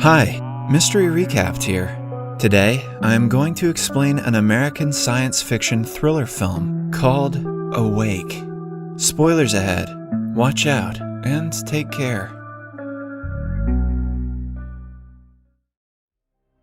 Hi, Mystery Recapped here. Today, I'm going to explain an American science fiction thriller film called Awake. Spoilers ahead. Watch out and take care.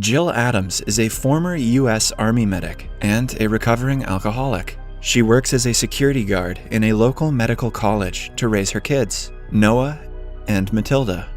Jill Adams is a former U.S. Army medic and a recovering alcoholic. She works as a security guard in a local medical college to raise her kids, Noah and Matilda.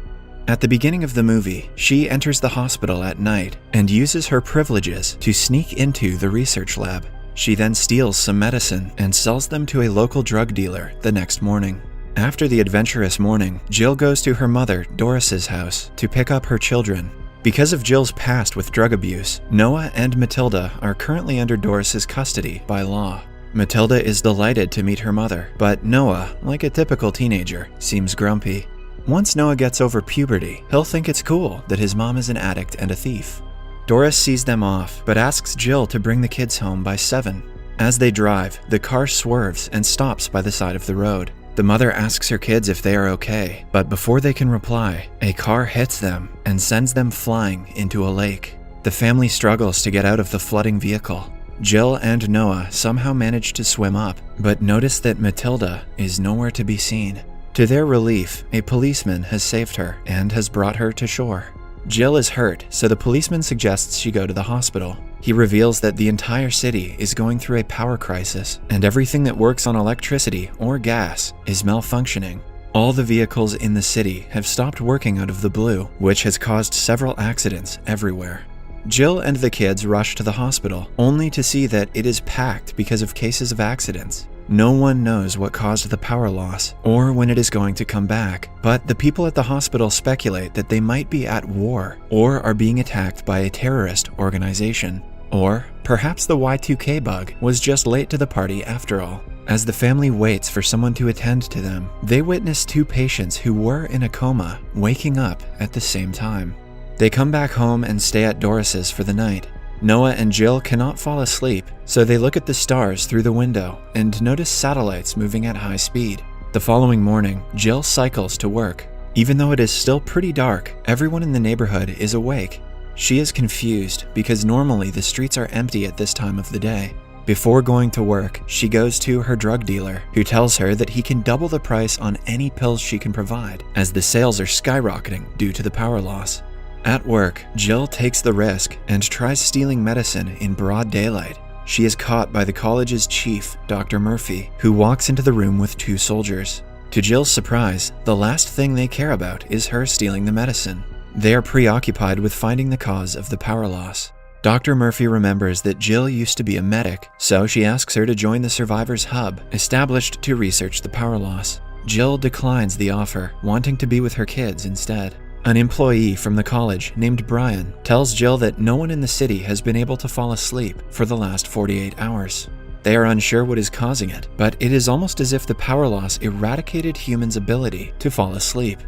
At the beginning of the movie, she enters the hospital at night and uses her privileges to sneak into the research lab. She then steals some medicine and sells them to a local drug dealer the next morning. After the adventurous morning, Jill goes to her mother, Doris's house, to pick up her children. Because of Jill's past with drug abuse, Noah and Matilda are currently under Doris's custody by law. Matilda is delighted to meet her mother, but Noah, like a typical teenager, seems grumpy. Once Noah gets over puberty, he'll think it's cool that his mom is an addict and a thief. Doris sees them off, but asks Jill to bring the kids home by 7. As they drive, the car swerves and stops by the side of the road. The mother asks her kids if they are okay, but before they can reply, a car hits them and sends them flying into a lake. The family struggles to get out of the flooding vehicle. Jill and Noah somehow manage to swim up, but notice that Matilda is nowhere to be seen. To their relief, a policeman has saved her and has brought her to shore. Jill is hurt, so the policeman suggests she go to the hospital. He reveals that the entire city is going through a power crisis, and everything that works on electricity or gas is malfunctioning. All the vehicles in the city have stopped working out of the blue, which has caused several accidents everywhere. Jill and the kids rush to the hospital, only to see that it is packed because of cases of accidents. No one knows what caused the power loss or when it is going to come back, but the people at the hospital speculate that they might be at war or are being attacked by a terrorist organization. Or perhaps the Y2K bug was just late to the party after all. As the family waits for someone to attend to them, they witness 2 patients who were in a coma waking up at the same time. They come back home and stay at Doris's for the night. Noah and Jill cannot fall asleep, so they look at the stars through the window and notice satellites moving at high speed. The following morning, Jill cycles to work. Even though it is still pretty dark, everyone in the neighborhood is awake. She is confused because normally the streets are empty at this time of the day. Before going to work, she goes to her drug dealer, who tells her that he can double the price on any pills she can provide, as the sales are skyrocketing due to the power loss. At work, Jill takes the risk and tries stealing medicine in broad daylight. She is caught by the college's chief, Dr. Murphy, who walks into the room with 2 soldiers. To Jill's surprise, the last thing they care about is her stealing the medicine. They are preoccupied with finding the cause of the power loss. Dr. Murphy remembers that Jill used to be a medic, so she asks her to join the Survivors Hub, established to research the power loss. Jill declines the offer, wanting to be with her kids instead. An employee from the college named Brian tells Jill that no one in the city has been able to fall asleep for the last 48 hours. They are unsure what is causing it, but it is almost as if the power loss eradicated humans' ability to fall asleep.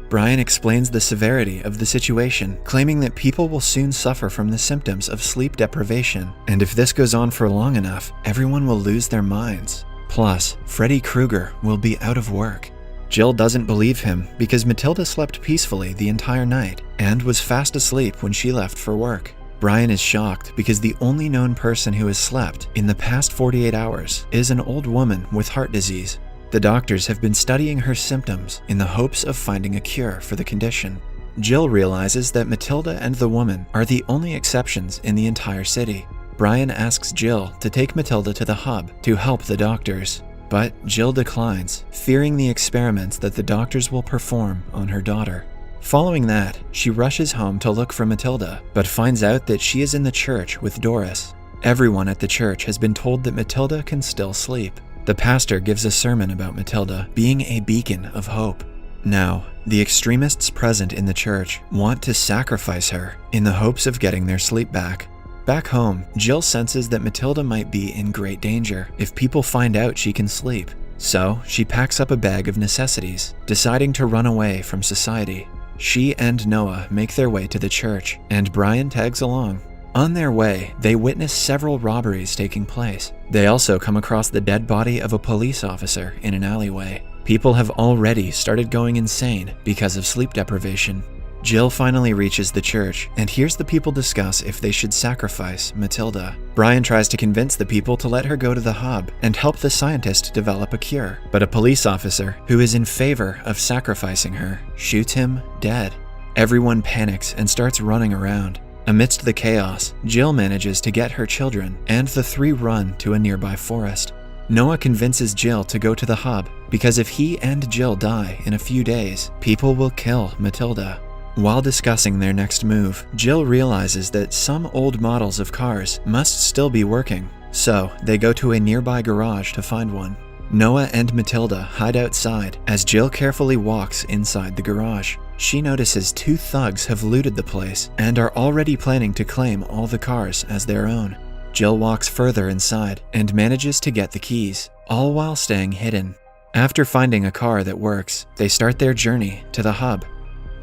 Brian explains the severity of the situation, claiming that people will soon suffer from the symptoms of sleep deprivation, and if this goes on for long enough, everyone will lose their minds. Plus, Freddy Krueger will be out of work. Jill doesn't believe him because Matilda slept peacefully the entire night and was fast asleep when she left for work. Brian is shocked because the only known person who has slept in the past 48 hours is an old woman with heart disease. The doctors have been studying her symptoms in the hopes of finding a cure for the condition. Jill realizes that Matilda and the woman are the only exceptions in the entire city. Brian asks Jill to take Matilda to the hub to help the doctors. But Jill declines, fearing the experiments that the doctors will perform on her daughter. Following that, she rushes home to look for Matilda, but finds out that she is in the church with Doris. Everyone at the church has been told that Matilda can still sleep. The pastor gives a sermon about Matilda being a beacon of hope. Now, the extremists present in the church want to sacrifice her in the hopes of getting their sleep back. Back home, Jill senses that Matilda might be in great danger if people find out she can sleep. So, she packs up a bag of necessities, deciding to run away from society. She and Noah make their way to the church, and Brian tags along. On their way, they witness several robberies taking place. They also come across the dead body of a police officer in an alleyway. People have already started going insane because of sleep deprivation. Jill finally reaches the church and hears the people discuss if they should sacrifice Matilda. Brian tries to convince the people to let her go to the hub and help the scientist develop a cure, but a police officer, who is in favor of sacrificing her, shoots him dead. Everyone panics and starts running around. Amidst the chaos, Jill manages to get her children, and the three run to a nearby forest. Noah convinces Jill to go to the hub because if he and Jill die in a few days, people will kill Matilda. While discussing their next move, Jill realizes that some old models of cars must still be working, so they go to a nearby garage to find one. Noah and Matilda hide outside as Jill carefully walks inside the garage. She notices two thugs have looted the place and are already planning to claim all the cars as their own. Jill walks further inside and manages to get the keys, all while staying hidden. After finding a car that works, they start their journey to the hub.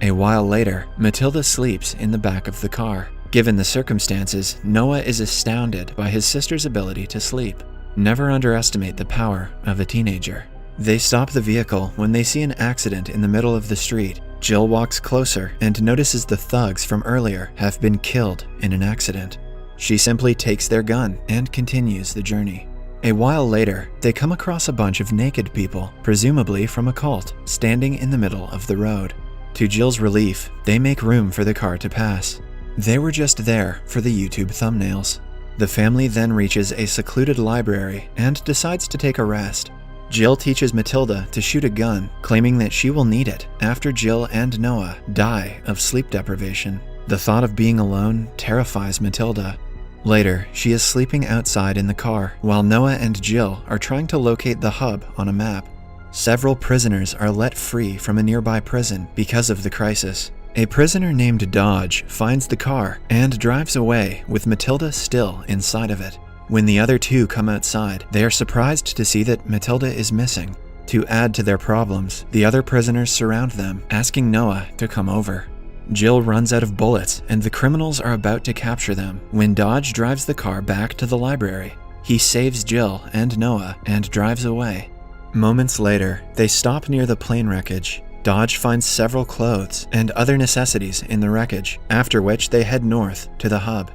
A while later, Matilda sleeps in the back of the car. Given the circumstances, Noah is astounded by his sister's ability to sleep. Never underestimate the power of a teenager. They stop the vehicle when they see an accident in the middle of the street. Jill walks closer and notices the thugs from earlier have been killed in an accident. She simply takes their gun and continues the journey. A while later, they come across a bunch of naked people, presumably from a cult, standing in the middle of the road. To Jill's relief, they make room for the car to pass. They were just there for the YouTube thumbnails. The family then reaches a secluded library and decides to take a rest. Jill teaches Matilda to shoot a gun, claiming that she will need it after Jill and Noah die of sleep deprivation. The thought of being alone terrifies Matilda. Later, she is sleeping outside in the car while Noah and Jill are trying to locate the hub on a map. Several prisoners are let free from a nearby prison because of the crisis. A prisoner named Dodge finds the car and drives away with Matilda still inside of it. When the other two come outside, they are surprised to see that Matilda is missing. To add to their problems, the other prisoners surround them, asking Noah to come over. Jill runs out of bullets and the criminals are about to capture them when Dodge drives the car back to the library. He saves Jill and Noah and drives away. Moments later, they stop near the plane wreckage. Dodge finds several clothes and other necessities in the wreckage, after which they head north to the hub.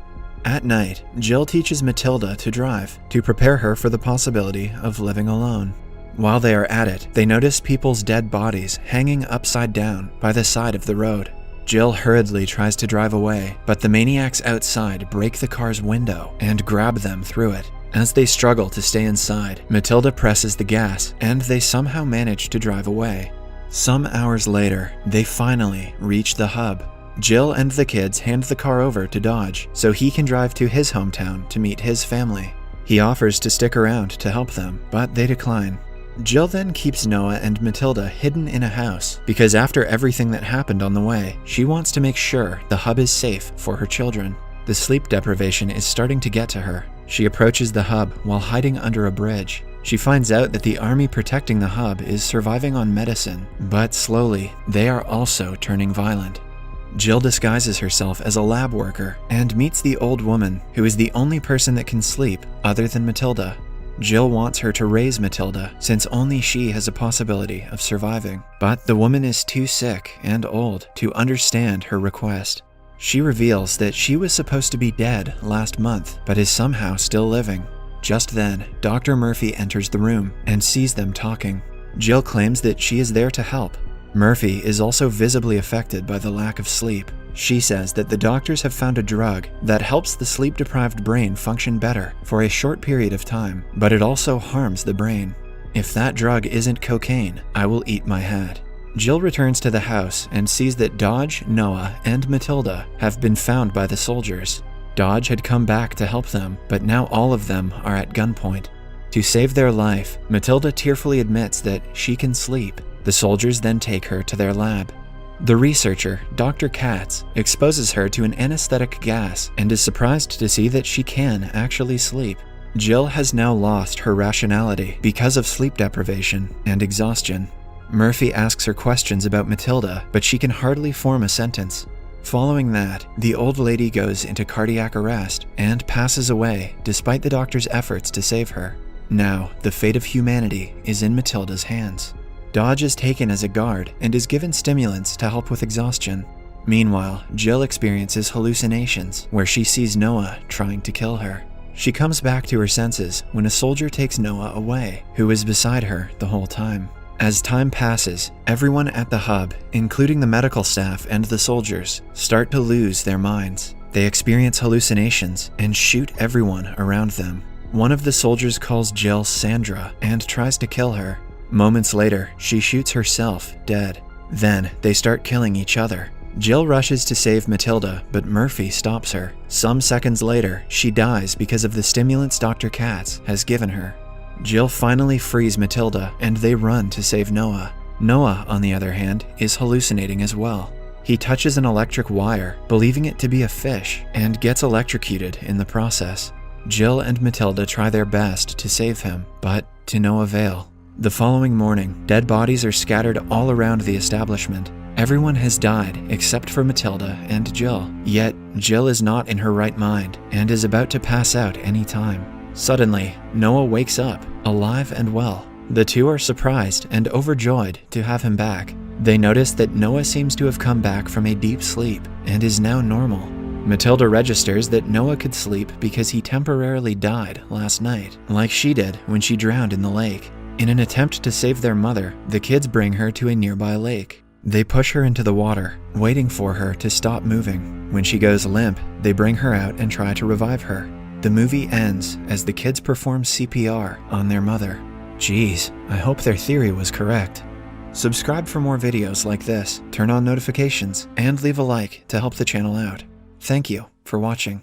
At night, Jill teaches Matilda to drive to prepare her for the possibility of living alone. While they are at it, they notice people's dead bodies hanging upside down by the side of the road. Jill hurriedly tries to drive away, but the maniacs outside break the car's window and grab them through it. As they struggle to stay inside, Matilda presses the gas and they somehow manage to drive away. Some hours later, they finally reach the hub. Jill and the kids hand the car over to Dodge so he can drive to his hometown to meet his family. He offers to stick around to help them, but they decline. Jill then keeps Noah and Matilda hidden in a house because after everything that happened on the way, she wants to make sure the hub is safe for her children. The sleep deprivation is starting to get to her. She approaches the hub while hiding under a bridge. She finds out that the army protecting the hub is surviving on medicine, but slowly, they are also turning violent. Jill disguises herself as a lab worker and meets the old woman who is the only person that can sleep other than Matilda. Jill wants her to raise Matilda since only she has a possibility of surviving, but the woman is too sick and old to understand her request. She reveals that she was supposed to be dead last month, but is somehow still living. Just then, Dr. Murphy enters the room and sees them talking. Jill claims that she is there to help. Murphy is also visibly affected by the lack of sleep. She says that the doctors have found a drug that helps the sleep-deprived brain function better for a short period of time, but it also harms the brain. If that drug isn't cocaine, I will eat my hat. Jill returns to the house and sees that Dodge, Noah, and Matilda have been found by the soldiers. Dodge had come back to help them, but now all of them are at gunpoint. To save their life, Matilda tearfully admits that she can sleep. The soldiers then take her to their lab. The researcher, Dr. Katz, exposes her to an anesthetic gas and is surprised to see that she can actually sleep. Jill has now lost her rationality because of sleep deprivation and exhaustion. Murphy asks her questions about Matilda, but she can hardly form a sentence. Following that, the old lady goes into cardiac arrest and passes away despite the doctor's efforts to save her. Now, the fate of humanity is in Matilda's hands. Dodge is taken as a guard and is given stimulants to help with exhaustion. Meanwhile, Jill experiences hallucinations where she sees Noah trying to kill her. She comes back to her senses when a soldier takes Noah away, who is beside her the whole time. As time passes, everyone at the hub, including the medical staff and the soldiers, start to lose their minds. They experience hallucinations and shoot everyone around them. One of the soldiers calls Jill Sandra and tries to kill her. Moments later, she shoots herself dead. Then, they start killing each other. Jill rushes to save Matilda, but Murphy stops her. Some seconds later, she dies because of the stimulants Dr. Katz has given her. Jill finally frees Matilda, and they run to save Noah. Noah, on the other hand, is hallucinating as well. He touches an electric wire, believing it to be a fish, and gets electrocuted in the process. Jill and Matilda try their best to save him, but to no avail. The following morning, dead bodies are scattered all around the establishment. Everyone has died except for Matilda and Jill. Yet, Jill is not in her right mind and is about to pass out any time. Suddenly, Noah wakes up, alive and well. The two are surprised and overjoyed to have him back. They notice that Noah seems to have come back from a deep sleep and is now normal. Matilda registers that Noah could sleep because he temporarily died last night, like she did when she drowned in the lake. In an attempt to save their mother, the kids bring her to a nearby lake. They push her into the water, waiting for her to stop moving. When she goes limp, they bring her out and try to revive her. The movie ends as the kids perform CPR on their mother. Geez, I hope their theory was correct. Subscribe for more videos like this, turn on notifications, and leave a like to help the channel out. Thank you for watching.